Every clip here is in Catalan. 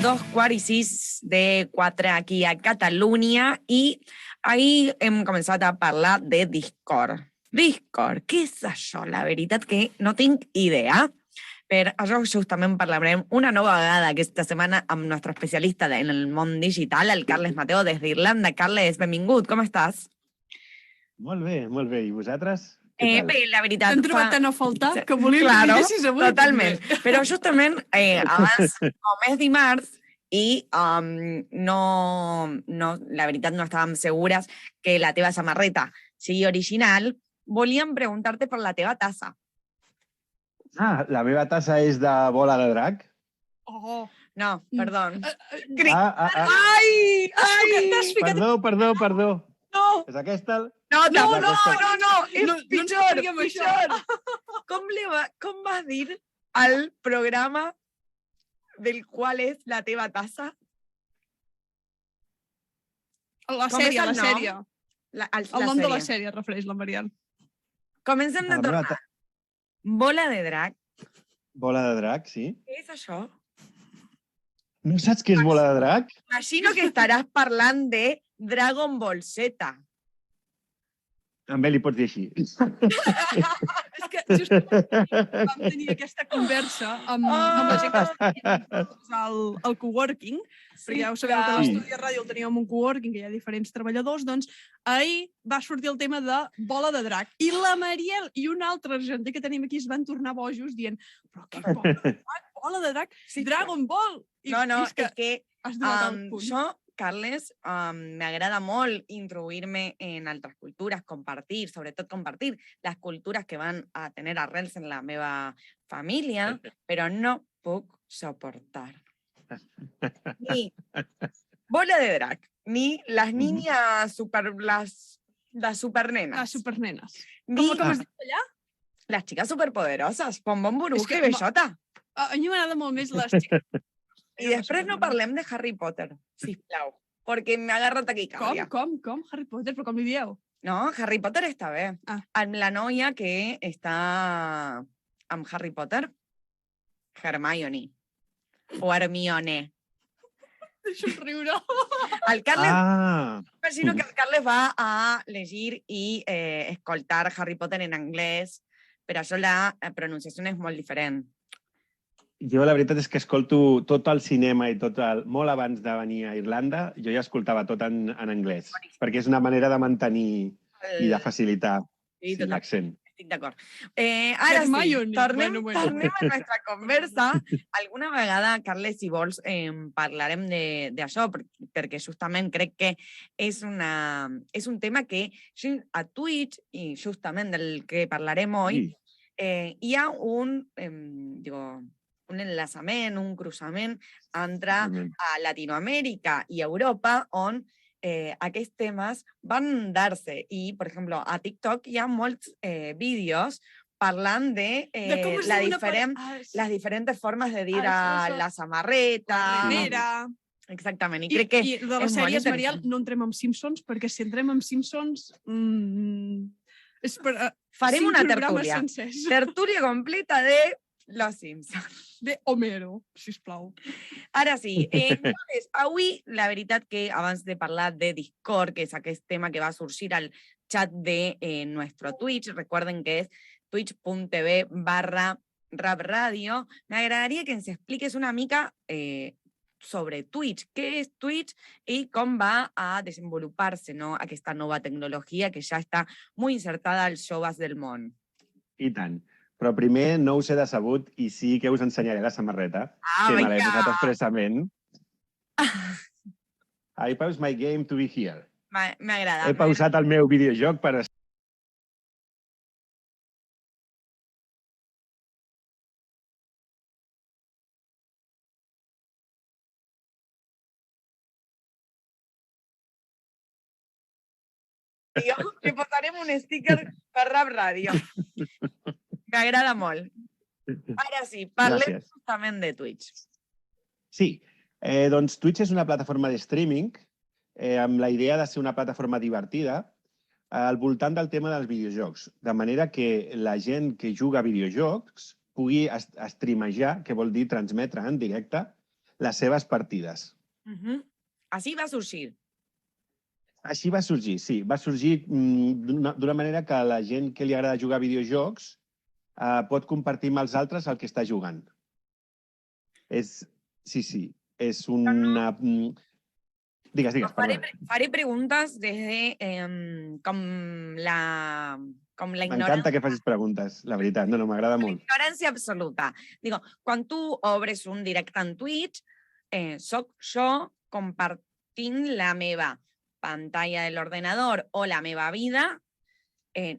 2:06 de 4 aquí a Catalunya i ahir hem començat a parlar de Discord. Discord, què és això? La veritat que no tinc idea. Per això justament parlarem una nova vegada aquesta setmana amb el nostre especialista en el món digital, el Carles Mateo, des d'Irlanda. Carles, benvingut, com estàs? Molt bé. I vosaltres? Què tal? Bé, la veritat... T'hem trobat tan a faltar que volíem claro, que vinguessis avui. Totalment. Però justament abans, com és dimarts, i la veritat no estàvem segures que la teva samarreta sigui original, volíem preguntar-te per la teva tassa. Ah, la meva tassa és de bola de drac? Oh. No, perdó. Ai! T'has ficat... Perdó. No! És aquesta? No, és pitjor. Com vas dir al programa del qual és la teva tassa? La sèrie. El nom de la sèrie es refereix la Marian. Comencem de tornar. Bola de drac. Bola de drac, sí. Què és això? No saps què és bola de drac? Imagino que estaràs parlant de Dragon Ball Z. També li pots dir així. És que justament vam tenir aquesta conversa amb la gent que està al coworking, perquè ja ho sabeu que l'estudi de ràdio el teníem un coworking, que hi ha diferents treballadors, doncs ahir va sortir el tema de bola de drac. I la Mariel i un altre argentí que tenim aquí es van tornar bojos dient però què bola de drac? Dragon Ball! No, és que has donat el punt. jo, Carles, m'agrada molt introduir-me en altres cultures, sobretot compartir les cultures que van a tenir arrels en la meva família, però no puc suportar ni bola de drac, ni les niñas las supernenas. Les supernenes. Ni Com es diu allà? les chicas superpoderosas, Bombón, Burbuja i Bellota. A mi m'agrada molt més les xiques. I després no parlem de Harry Potter, sisplau, perquè m'ha agarrat taquicàrdia. Com? Harry Potter? Però com li dieu? No, Harry Potter està bé. Amb la noia que està amb Harry Potter, Hermione. O Hermione. Deixa'm riure. El Carles... Imagino que el Carles va a llegir i escoltar Harry Potter en anglès, però això la pronunciació és molt diferent. Jo la veritat és que escolto tot el cinema i molt abans de venir a Irlanda, jo ja escoltava tot en anglès, perquè és una manera de mantenir i de facilitar l'accent. Estic d'acord. Ara sí, tornem a nostra conversa. Alguna vegada, Carles, si vols, parlarem d'això, perquè justament crec que és un tema que a Twitch, i justament del que parlarem avui, hi ha un enlaçament, un cruzament entre Latinoamèrica i Europa, on aquests temes van dar-se. I, per exemple, a TikTok hi ha molts vídeos parlant de les diferents formes de dir a la samarreta. Exactament. I crec que I de les sèries, Mariel, no entrem amb Simpsons, perquè si entrem amb Simpsons... farem una tertúlia. Tertúlia completa de Los Simpsons. De Homero, sisplau. Ara sí, avui la veritat que abans de parlar de Discord, que és aquest tema que va sorgir al chat de nuestro Twitch, recuerden que és twitch.tv/rabradio, m'agradaria que ens expliques una mica sobre Twitch. Què és Twitch i com va a desenvolupar-se aquesta nova tecnologia que ja està molt insertada als joves del món? I tant. Però primer no us he decebut i sí que us ensenyaré la samarreta, que me l'he posat expressament. I pause my game to be here. M'agrada. He pausat el meu videojoc per... Li posarem un sticker per Rap Ràdio. M'agrada molt. Ara sí, parlem justament de Twitch. Sí, doncs Twitch és una plataforma de streaming amb la idea de ser una plataforma divertida al voltant del tema dels videojocs, de manera que la gent que juga a videojocs pugui streamejar, que vol dir transmetre en directe, les seves partides. Així va sorgir. Així va sorgir, sí. Va sorgir d'una manera que la gent que li agrada jugar a videojocs pot compartir amb els altres el que està jugant. Sí. És una... Digues, perdona. Faré preguntes des de com la M'encanta que facis preguntes, la veritat. No, m'agrada molt. La ignorància absoluta. Digo, quan tu obres un directe en Twitch, soc jo compartint la meva pantalla de l'ordenador o la meva vida,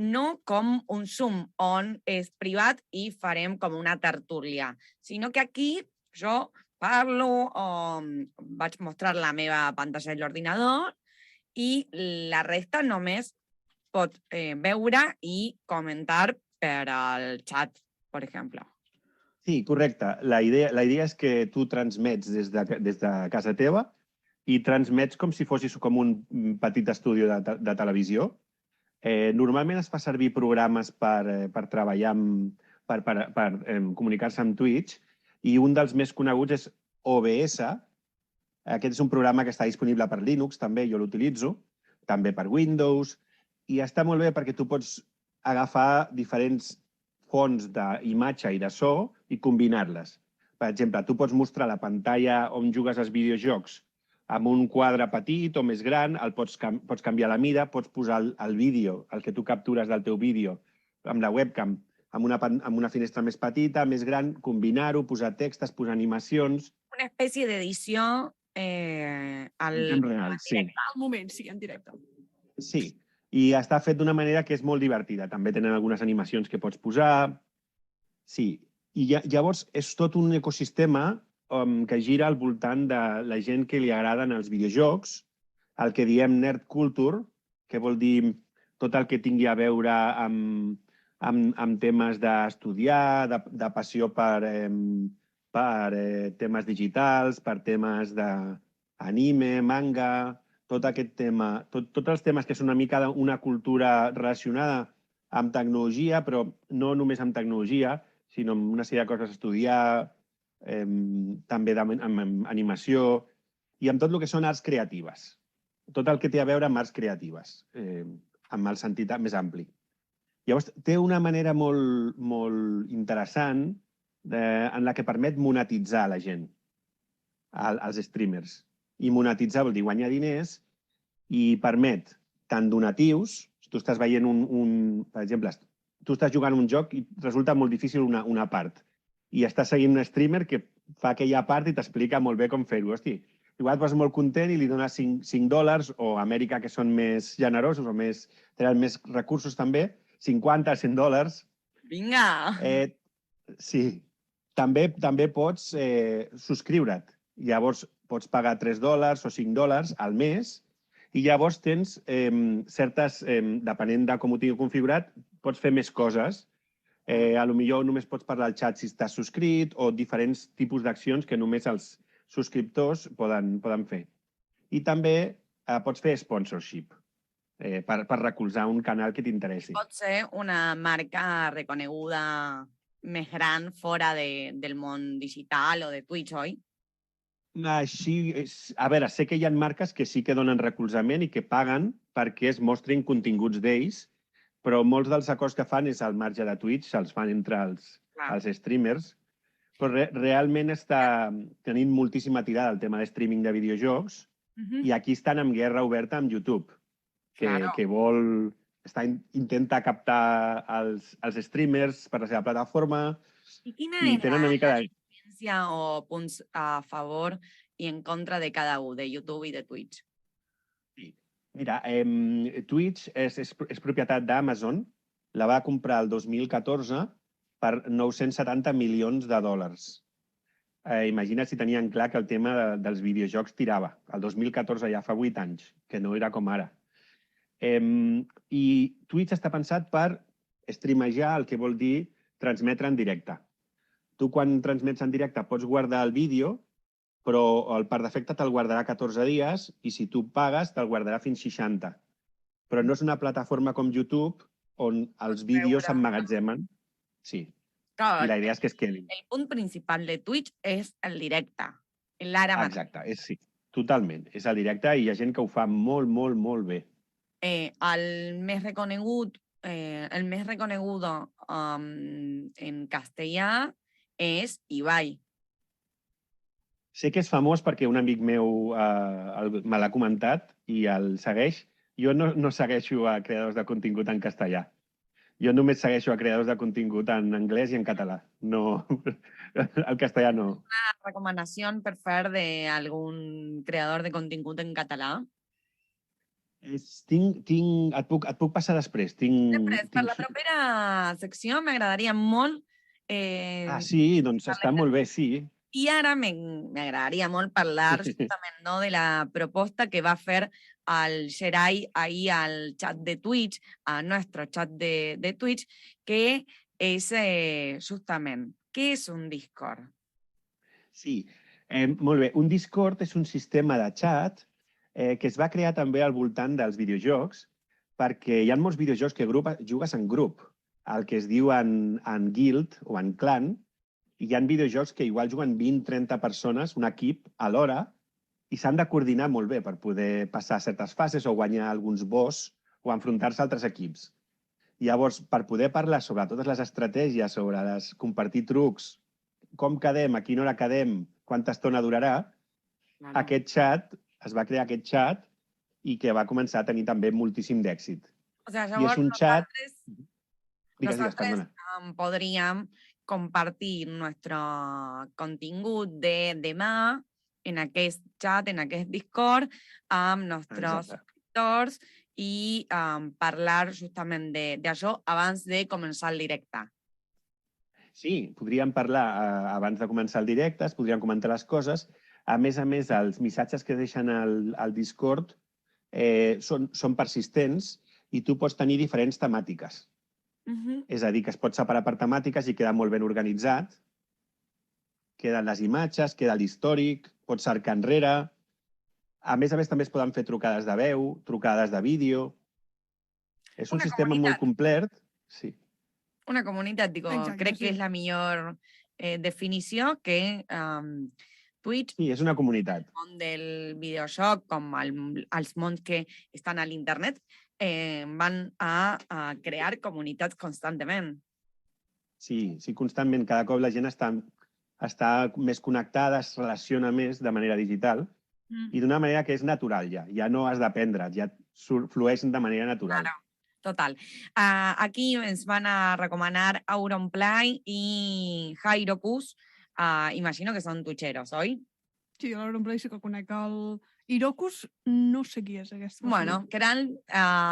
no com un Zoom on és privat i farem com una tertúlia, sinó que aquí jo parlo o vaig mostrar la meva pantalla de l'ordinador i la resta només pot veure i comentar per al xat, per exemple. Sí, correcte. La idea és que tu transmets des de casa teva i transmets com si fossis com un petit estudi de televisió. Normalment es fa servir programes per treballar, per comunicar-se amb Twitch, i un dels més coneguts és OBS. Aquest és un programa que està disponible per Linux, també, jo l'utilitzo, també per Windows, i està molt bé perquè tu pots agafar diferents fonts d'imatge i de so i combinar-les. Per exemple, tu pots mostrar la pantalla on jugues als videojocs amb un quadre petit o més gran, pots canviar la mida, pots posar el vídeo, el que tu captures del teu vídeo, amb la webcam, amb una finestra més petita, més gran, combinar-ho, posar textos, posar animacions... Una espècie d'edició en real, sí. Al moment, sí, en directe. Sí, i està fet d'una manera que és molt divertida. També tenen algunes animacions que pots posar. Sí, i llavors és tot un ecosistema que gira al voltant de la gent que li agraden els videojocs, el que diem nerd culture, que vol dir tot el que tingui a veure amb temes d'estudiar, de passió per temes digitals, per temes d'anime, manga, tot aquest tema, tots els temes que són una mica una cultura relacionada amb tecnologia, però no només amb tecnologia, sinó amb una sèrie de coses a estudiar, també amb animació i amb tot el que són arts creatives. Tot el que té a veure amb arts creatives, amb el sentit més ampli. Llavors, té una manera molt interessant en la que permet monetitzar la gent, als streamers. I monetitzar vol dir guanyar diners i permet tant donatius, si tu estàs veient per exemple, tu estàs jugant un joc i resulta molt difícil una part i estàs seguint un streamer que fa aquella part i t'explica molt bé com fer-ho. Hosti, igual et vas molt content i li dones $5, o a Amèrica, que són més generosos o tenen més recursos també, $50, $100. Vinga! Sí. També pots subscriure't. Llavors, pots pagar $3 o $5 al mes i llavors tens certes, depenent de com ho tingui configurat, pots fer més coses. Potser només pots parlar al xat si estàs subscrit o diferents tipus d'accions que només els subscriptors poden fer. I també pots fer sponsorship per recolzar un canal que t'interessi. Pot ser una marca reconeguda més gran fora del món digital o de Twitch, oi? Així, a veure, sé que hi ha marques que sí que donen recolzament i que paguen perquè es mostrin continguts d'ells, però molts dels acords que fan és al marge de Twitch, se'ls fan entre els streamers, però realment està tenint moltíssima tirada el tema de streaming de videojocs i aquí estan en guerra oberta amb YouTube, que intenta captar els streamers per la seva plataforma i tenen una mica de... o punts a favor i en contra de cada un, de YouTube i de Twitch? Mira, Twitch és propietat d'Amazon, la va comprar el 2014 per $970 milions. Imagina't si tenien clar que el tema dels videojocs tirava. El 2014 ja fa 8 anys, que no era com ara. I Twitch està pensat per streamejar, el que vol dir transmetre en directe. Tu quan transmets en directe pots guardar el vídeo, però per defecte te'l guardarà 14 dies i si tu pagues te'l guardarà fins 60. Però no és una plataforma com YouTube on els vídeos s'emmagatzemen. Sí. I la idea és que es quedin. El punt principal de Twitch és el directe. L'ara mateix. Exacte, sí, totalment. És el directe i hi ha gent que ho fa molt, molt, molt bé. El més reconegut, el més reconegudo en castellà és Ibai. Sé que és famós perquè un amic meu me l'ha comentat i el segueix. Jo no segueixo a creadors de contingut en castellà. Jo només segueixo a creadors de contingut en anglès i en català. No, el castellà no. Una recomanació per fer d'algun creador de contingut en català? Et puc passar després. Després, per la propera secció m'agradaria molt... sí, doncs està molt bé, sí. I ara m'agradaria molt parlar justament de la proposta que va fer el Gerai ahir al chat de Twitch, a nuestro chat de Twitch, que és justament, què és un Discord? Sí, molt bé. Un Discord és un sistema de xat que es va crear també al voltant dels videojocs, perquè hi ha molts videojocs que jugues en grup, el que es diu en guild o en clan, i hi ha videojocs que igual juguen 20-30 persones, un equip, alhora, i s'han de coordinar molt bé per poder passar certes fases o guanyar alguns boss o enfrontar-se a altres equips. Llavors, per poder parlar sobre totes les estratègies, sobre compartir trucs, com quedem, a quina hora quedem, quanta estona durarà, aquest xat, es va crear aquest xat i que va començar a tenir també moltíssim d'èxit. O sea, I és un xat... Nosaltres podríem compartir nuestro contingut de demà en aquest chat, en aquest Discord, amb nostres subscriptors i parlar justament d'això abans de començar el directe. Sí, podríem parlar abans de començar el directe, es podrien comentar les coses. A més, els missatges que deixen al Discord són persistents i tu pots tenir diferents temàtiques. És a dir, que es pot separar per temàtiques i queda molt ben organitzat. Queden les imatges, queda l'històric, pots cercar enrere. A més, també es poden fer trucades de veu, trucades de vídeo. És un sistema molt complet. Sí. Una comunitat, crec que és la millor definició que Twitch... Sí, és una comunitat. El món del videojoc, com els mons que estan a l'internet, van a crear comunitats constantment. Sí, constantment. Cada cop la gent està més connectada, es relaciona més de manera digital i d'una manera que és natural ja. Ja no has d'aprendre, ja flueix de manera natural. Claro, total. Aquí ens van a recomanar Auronplay i Jairokus. Imagino que són twitcheros, oi? Sí, a l'Auronplay sí que conec el... Irokus no sé qui és aquesta persona. Bueno, Keral,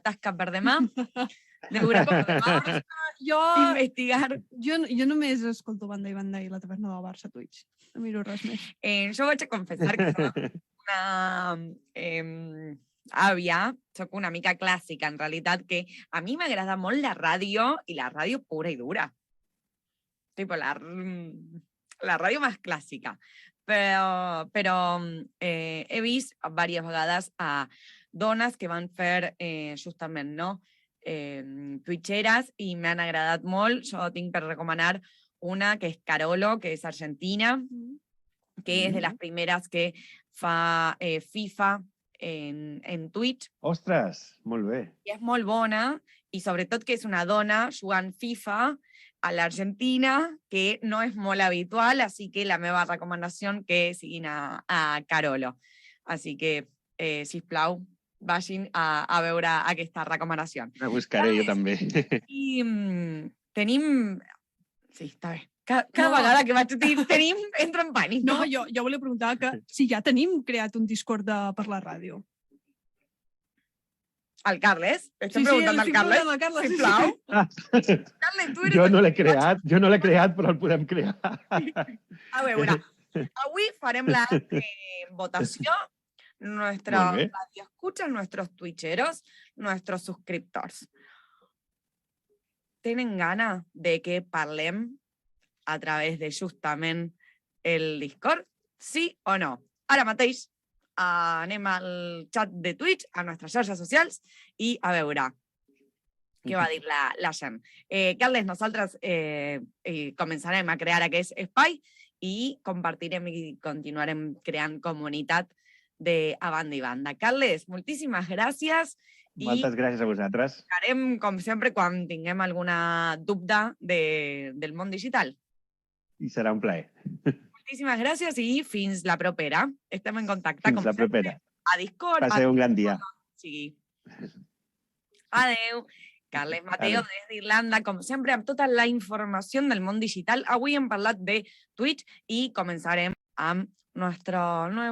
tasca per demà. De veure per demà. Investigar. Jo només escolto Banda i la taverna del Barça a Twitch. No miro res més. Jo vaig a confessar que soc una àvia, soc una mica clàssica, en realitat, que a mi m'agrada molt la ràdio i la ràdio pura i dura. Tipo, la ràdio més clàssica. Però he vist diverses vegades a dones que van fer justament, twitcheres i m'han agradat molt. Jo tinc per recomanar una que és Carolo, que és argentina, que és de les primeres que fa FIFA en Twitch. Ostres, molt bé. I és molt bona i sobretot que és una dona jugant FIFA a l'Argentina, que no és molt habitual, així que la meva recomanació que siguin a Carolo. Així que, sisplau, vagin a veure aquesta recomanació. La buscaré jo també. I tenim... Sí, està bé. Cada vegada que vaig dir tenim, entro en pànic. No, jo volia preguntar que si ja tenim creat un Discord per la ràdio. El Carles? Estem preguntant al Carles? Sisplau. Carles, tu eres... Jo no l'he creat, però el podem crear. A veure, avui farem la votació. Nuestra radio escucha, nuestros twitcheros, nuestros suscriptors. Tenen gana de que parlem a través de justament el Discord? Sí o no? Ara mateix anem al xat de Twitch, a nostres xarxes socials, i a veure què va dir la gent. Carles, nosaltres començarem a crear aquest espai i compartirem i continuarem creant comunitat de a banda i banda. Carles, moltíssimes gràcies i Moltes gràcies a vosaltres. farem, com sempre, quan tinguem alguna dubte del món digital. I serà un plaer. Moltíssimes gràcies i fins la propera. Estem en contacte, Fins com la sempre, propera. a Discord. Passeu un gran dia. Sí. Adeu. Carles Mateo, Adeu. des d'Irlanda, com sempre, amb tota la informació del món digital. Avui hem parlat de Twitch i començarem amb nuestro nuevo